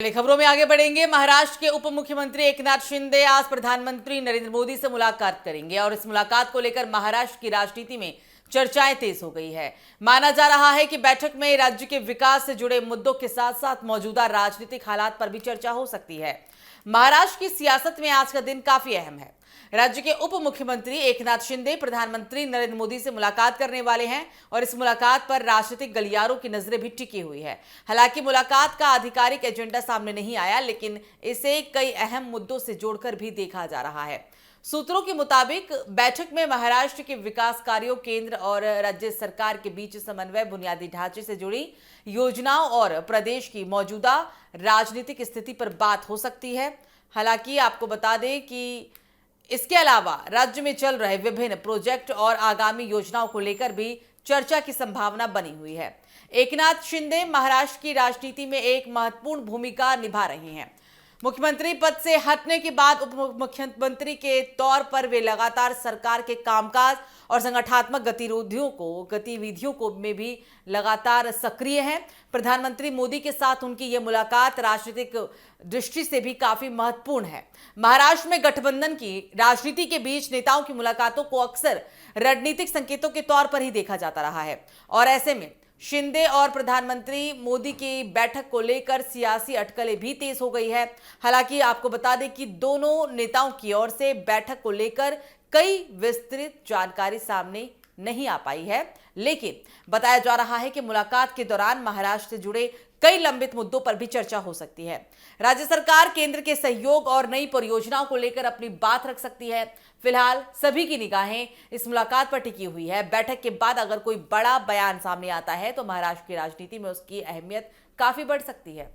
अगली खबरों में आगे बढ़ेंगे। महाराष्ट्र के उप मुख्यमंत्री एकनाथ शिंदे आज प्रधानमंत्री नरेंद्र मोदी से मुलाकात करेंगे और इस मुलाकात को लेकर महाराष्ट्र की राजनीति में चर्चाएं तेज हो गई है। माना जा रहा है कि बैठक में राज्य के विकास से जुड़े मुद्दों के साथ साथ मौजूदा राजनीतिक हालात पर भी चर्चा हो सकती है। महाराष्ट्र की सियासत में आज का दिन काफी अहम है। राज्य के उप मुख्यमंत्री एकनाथ शिंदे प्रधानमंत्री नरेंद्र मोदी से मुलाकात करने वाले हैं और इस मुलाकात पर राजनीतिक गलियारों की नजरें भी टिकी हुई है। हालांकि मुलाकात का आधिकारिक एजेंडा सामने नहीं आया, लेकिन इसे कई अहम मुद्दों से जोड़कर भी देखा जा रहा है। सूत्रों के मुताबिक बैठक में महाराष्ट्र के विकास कार्यों, केंद्र और राज्य सरकार के बीच समन्वय, बुनियादी ढांचे से जुड़ी योजनाओं और प्रदेश की मौजूदा राजनीतिक स्थिति पर बात हो सकती है। हालांकि आपको बता दें कि इसके अलावा राज्य में चल रहे विभिन्न प्रोजेक्ट और आगामी योजनाओं को लेकर भी चर्चा की संभावना बनी हुई है। एकनाथ शिंदे महाराष्ट्र की राजनीति में एक महत्वपूर्ण भूमिका निभा रहे हैं। मुख्यमंत्री पद से हटने के बाद उप मुख्यमंत्री के तौर पर वे लगातार सरकार के कामकाज और संगठनात्मक गतिविधियों को में भी लगातार सक्रिय हैं। प्रधानमंत्री मोदी के साथ उनकी यह मुलाकात राजनीतिक दृष्टि से भी काफी महत्वपूर्ण है। महाराष्ट्र में गठबंधन की राजनीति के बीच नेताओं की मुलाकातों को अक्सर रणनीतिक संकेतों के तौर पर ही देखा जाता रहा है और ऐसे में शिंदे और प्रधानमंत्री मोदी की बैठक को लेकर सियासी अटकलें भी तेज हो गई है। हालांकि आपको बता दें कि दोनों नेताओं की ओर से बैठक को लेकर कई विस्तृत जानकारी सामने नहीं आ पाई है, लेकिन बताया जा रहा है कि मुलाकात के दौरान महाराष्ट्र से जुड़े कई लंबित मुद्दों पर भी चर्चा हो सकती है। राज्य सरकार केंद्र के सहयोग और नई परियोजनाओं को लेकर अपनी बात रख सकती है। फिलहाल सभी की निगाहें इस मुलाकात पर टिकी हुई है। बैठक के बाद अगर कोई बड़ा बयान सामने आता है तो महाराष्ट्र की राजनीति में उसकी अहमियत काफी बढ़ सकती है।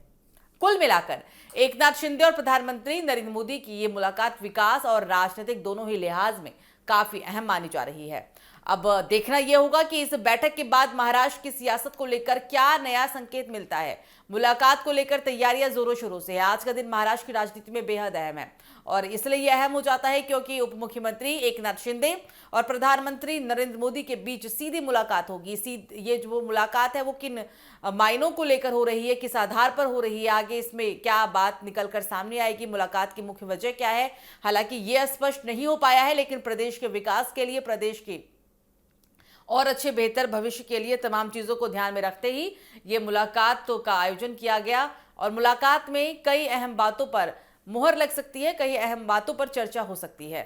कुल मिलाकर एकनाथ शिंदे और प्रधानमंत्री नरेंद्र मोदी की ये मुलाकात विकास और राजनीतिक दोनों ही लिहाज में काफी अहम मानी जा रही है। अब देखना यह होगा कि इस बैठक के बाद महाराष्ट्र की सियासत को लेकर क्या नया संकेत मिलता है। मुलाकात को लेकर तैयारियां जोरों शोरों से है। आज का दिन महाराष्ट्र की राजनीति में बेहद अहम है और इसलिए यह अहम हो जाता है क्योंकि उप मुख्यमंत्री एकनाथ शिंदे और प्रधानमंत्री नरेंद्र मोदी के बीच सीधी मुलाकात होगी। ये जो मुलाकात है वो किन मायनों को लेकर हो रही है, किस आधार पर हो रही है, आगे इसमें क्या बात निकलकर सामने आएगी, मुलाकात की मुख्य वजह क्या है, हालांकि ये स्पष्ट नहीं हो पाया है। लेकिन प्रदेश के विकास के लिए, प्रदेश की और अच्छे बेहतर भविष्य के लिए तमाम चीजों को ध्यान में रखते ही ये मुलाकात का आयोजन किया गया और मुलाकात में कई अहम बातों पर मुहर लग सकती है, कई अहम बातों पर चर्चा हो सकती है।